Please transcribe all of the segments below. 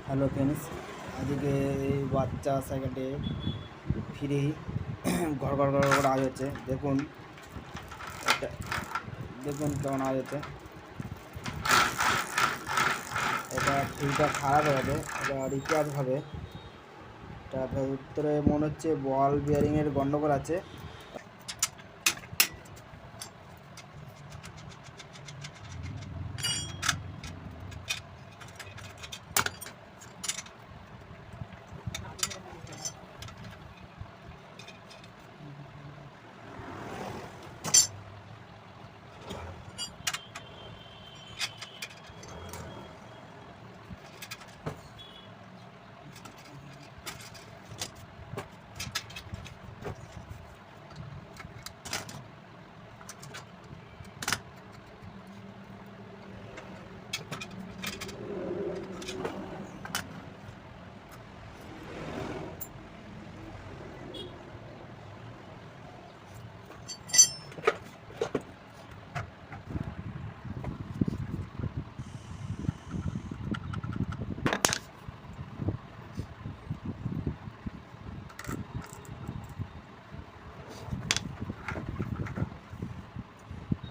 Hello friends, আজকে এই বাচ্চা সাইকেলটি ফ্রি ঘর ঘর ঘর করে আওয়াজ হচ্ছে। দেখুন এটা, দেখুন কেমন আওয়াজ হচ্ছে। এটা ফ্রিটা খারাপ হয়ে যাবে, এটা রিপেয়ার হবে। এটা ভিতরে মনে হচ্ছে বল বিয়ারিংয়ের গন্ডগোল আছে।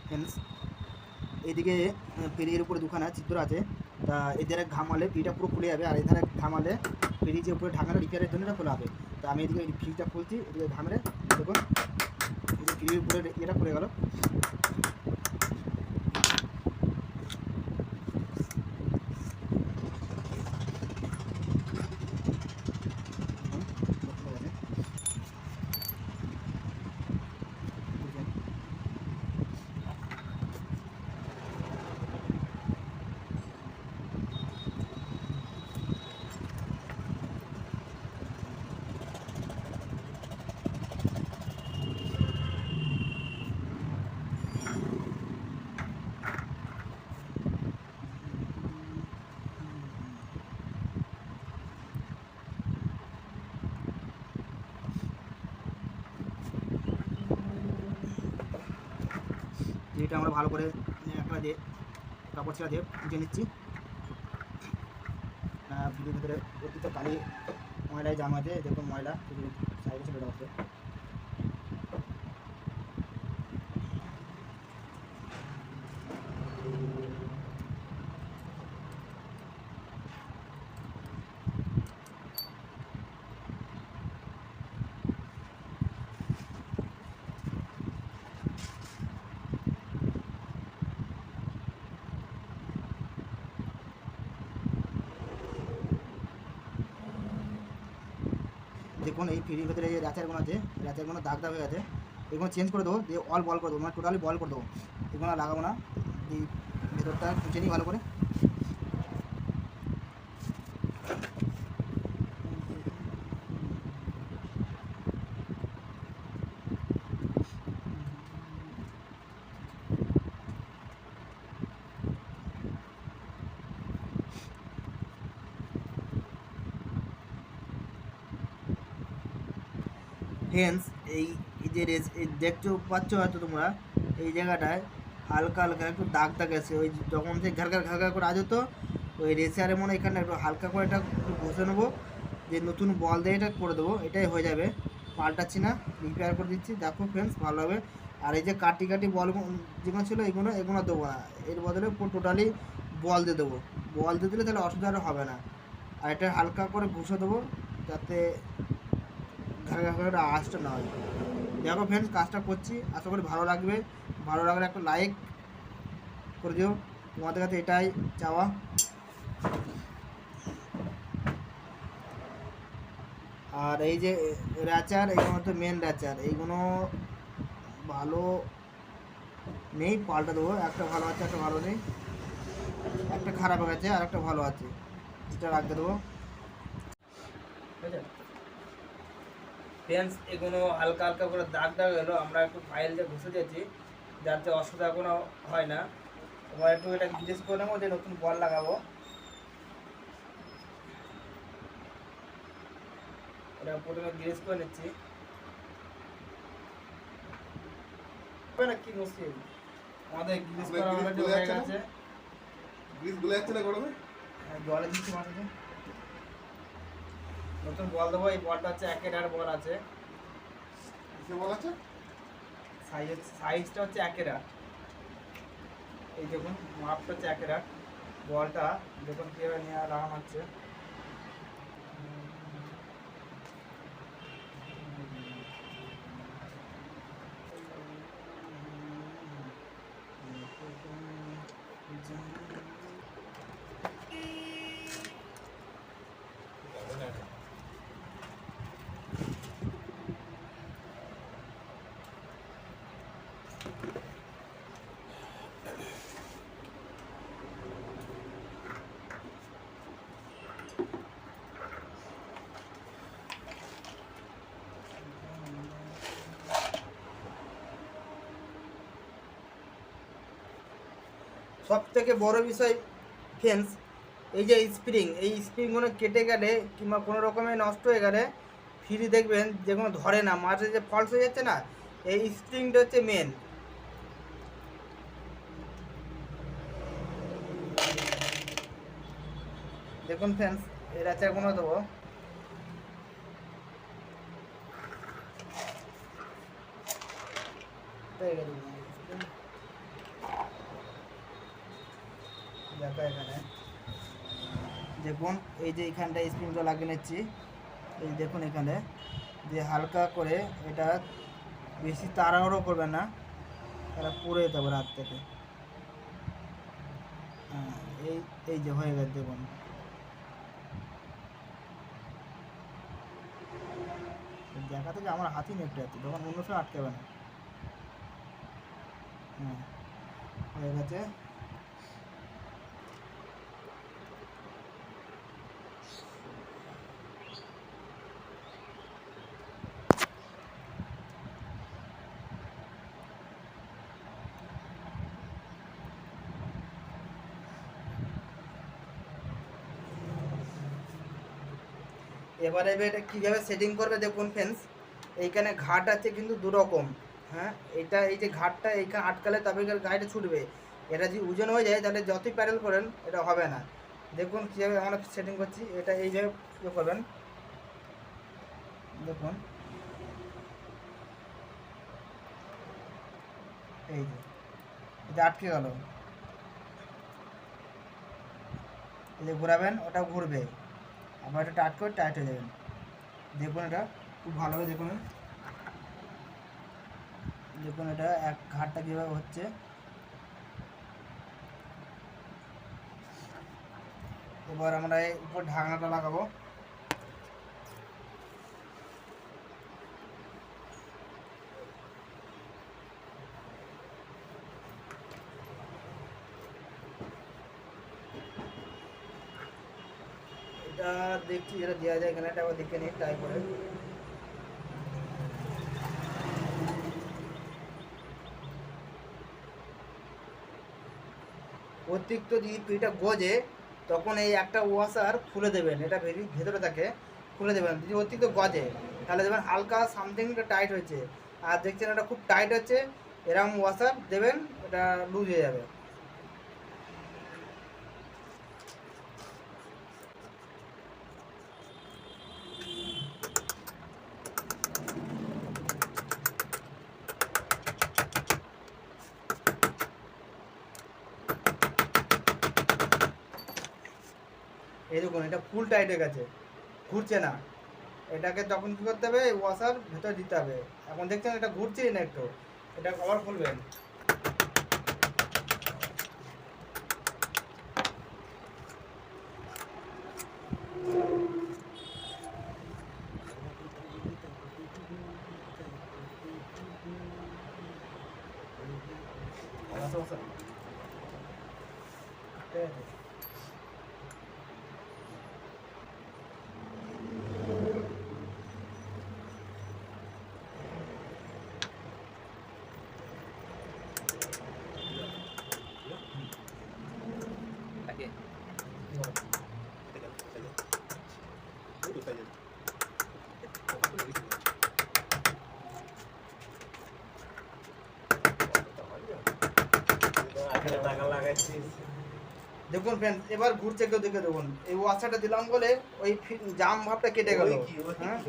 ফ্রেন্ডস, এইদিকে ফ্রিজের উপরে দুখানা চিত্র আছে। তা এধারে ঘামালে ফ্রিজটা পুরো খুলে যাবে, আর এধারে ঘামালে ফ্রিজ যে উপরে ঢাকানো রিপেয়ারের জন্য এটা খোলা হবে। তা আমি এদিকে ফ্রিজটা খুলছি, এদিকে ঘামলে দেখুন এই যে ফ্রিজের উপরে এটা খুলে গেল। যেটা আমরা ভালো করে একটা দিয়ে কাপড় ছেঁড়া দিয়ে মুছে নিচ্ছি। ফ্রিজের ভিতরে অতিরিক্ত কালি ময়লায় জামা আছে, দেখুন ময়লা সাইডে ছেড়ে দেওয়া আছে। দেখুন এই ফ্রিজের ভিতরে যে র্যাচারগুলো আছে, র্যাচারগুলো দাগ দাগ হয়ে আছে, এগুলো চেঞ্জ করে দেবো, দিয়ে অল বল করে দেবো, মানে টোটালি বল করে দেবো। এগুলো লাগাবো না, এই ভেতরটা খুঁজে নিই ভালো করে। ফ্রেন্ডস, এই যে দেখতে পাচ্ছ হয়তো তোমরা, এই জায়গাটায় হালকা হালকা একটু দাগ দাগ আছে। ওই যখন সে ঘাড় ঘাড় ঘাড় ঘাড় করে আজ হতো, ওই রেসারে মনে এখানে একটু হালকা করে এটা একটু ঘষে নেবো, যে নতুন বল দিয়ে এটা করে দেবো, এটাই হয়ে যাবে। পাল্টাচ্ছি না, রিপেয়ার করে দিচ্ছি। দেখো ফ্রেন্ডস, ভালো হবে। আর এই যে কাটি কাটি বল যেগুলো ছিল এগুলো এগুলো দেবো না, এর বদলে পুরো টোটালি বল দিয়ে দেবো। বল দিয়ে দিলে তাহলে অসুবিধা হবে না। আর এটা হালকা করে ঘষে দেবো, যাতে ঘাড়া ঘাড়া আওয়াজটা না হয়। দেখো ফ্রেন্ডস, কাজটা করছি, আশা করি ভালো লাগবে। ভালো লাগলে একটা লাইক করে দিও, তোমাদের কাছে এটাই চাওয়া। আর এই যে র্যাচার, এইগুলো তো মেন র্যাচার, এইগুলো ভালো নেই, পাল্টা দেবো। একটা ভালো আছে, একটা ভালো নেই, একটা খারাপ হয়ে গেছে আর একটা ভালো আছে, এটা রাখতে দেবো। ঠিক আছে ফ্রেন্ডস, এগুলো হালকা হালকা করে দাগ দাগ হলো, আমরা একটু ফাইল দিয়ে ঘষে দিয়েছি যাতে অসুবিধা কোনো হয় না। এবার একটু এটা গ্রিস করে নেবো, যে নতুন বল লাগাবো। এটা প্রথমে গ্রিস করে নিচ্ছি। না কি মুশকিল, আমাদের গ্রিস করা অলরেডি হয়ে গেছে। গ্রিস গুলো যাচ্ছে না গরমে, জলে দিচ্ছি মাথাতে। নতুন বল দেবো। এই বলটা হচ্ছে 1 এর বল আছে। কিসে বল আছে? সাইজটা হচ্ছে 1 এর। এই দেখুন মাপটা হচ্ছে 1 এর। বলটা দেখুন কীভাবে নিয়ে লাগানো হচ্ছে। সব থেকে বড় বিষয় ফ্রেন্ডস, এই যে এই স্প্রিংগুলো কেটে গেলে কিংবা কোনো রকমে নষ্ট হয়ে গেলে ফ্রি দেখবেন যে কোনো ধরে না, মাঝে যে ফল্স হয়ে যাচ্ছে না, এই স্প্রিংটা হচ্ছে মেন। দেখুন ফ্রেন্ডস, এর আচারগুলো দেবো। দেখো এখানে দেখুন এই যে এইখানটা স্প্রিংটা লাগিয়ে নিচ্ছি। এই দেখুন এখানে যে হালকা করে, এটা বেশি তাড়াহুড়ো করবে না, এটা পুড়ে যেতে হবে রাত থেকে। হ্যাঁ, এই এই যে হয়ে গেছে দেখুন। দেখাতে যে আমার হাতই নেকটে আছে, তখন অন্য সময় আটকাবে না। হ্যাঁ, হয়ে গেছে। এবারে এটা কীভাবে সেটিং করবে দেখুন ফ্রেন্ডস, এইখানে ঘাট আছে কিন্তু দুরকম। হ্যাঁ, এটা এই যে ঘাটটা এইখানে আটকালে তবে গাড়িটা ছুটবে। এটা যদি ওজন হয়ে যায় তাহলে যতই প্যাডেল করেন এটা হবে না। দেখুন কীভাবে আমরা সেটিং করছি, এটা এইভাবে ইয়ে করবেন। দেখুন এই যে এটা আটকে গেল, এই যে ঘোরাবেন ওটা ঘুরবে, আবার এটা টাইট করে টাইট হয়ে যাবেন। দেখুন এটা খুব ভালোভাবে দেখুন। দেখুন এটা এক ঘাটটা কীভাবে হচ্ছে। এবার আমরা এই উপর ঢাকনাটা লাগাবো। এটা দেখছি যেটা দেওয়া যায় এখানে, এটা আবার দেখে নিই ট্রাই করে। অতিরিক্ত যদি পিটা গজে তখন এই একটা ওয়াশার খুলে দেবেন, এটা ভেতরে থাকে, খুলে দেবেন। যদি অতিরিক্ত গজে তাহলে দেবেন হালকা সামথিং টাইট হয়েছে, আর দেখছেন এটা খুব টাইট হচ্ছে, এরকম ওয়াশার দেবেন, এটা লুজ হয়ে যাবে। এই দেখুন এটা ফুল টাইট হয়ে গেছে, ঘুরছে না। এটাকে তখন কী করতে হবে, ওয়াশার ভেতরে দিতে হবে। এখন দেখছেন এটা ঘুরছেই না একটু, এটা আবার খুলবেন। দেখুন ফ্রেন্ড, এবার ঘুরছে কেউ দেখে দেখুন, এই ওয়াশারটা দিলাম বলে ওই জাম ভাবটা কেটে গেল। হ্যাঁ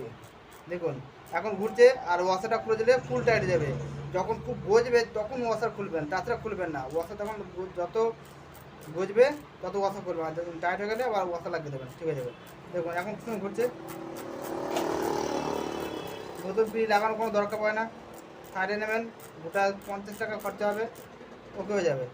দেখুন এখন ঘুরছে, আর ওয়াশারটা খুলে দিলে ফুল টাইট যাবে। যখন খুব গজবে তখন ওয়াশার খুলবেন, তাছাড়া খুলবেন না। ওয়াশার তখন যত গজবে তত ওয়াশার করবেন, আর যখন টাইট হয়ে গেলে আবার ওয়াশার লাগিয়ে দেবেন, ঠিক হয়ে যাবে। দেখুন এখন খুব ঘুরছে। নতুন পিড়ি লাগানোর কোনো দরকার পড়ে না, সাইডে নেবেন, গোটা 50 টাকা খরচা হবে, ওকে হয়ে যাবে।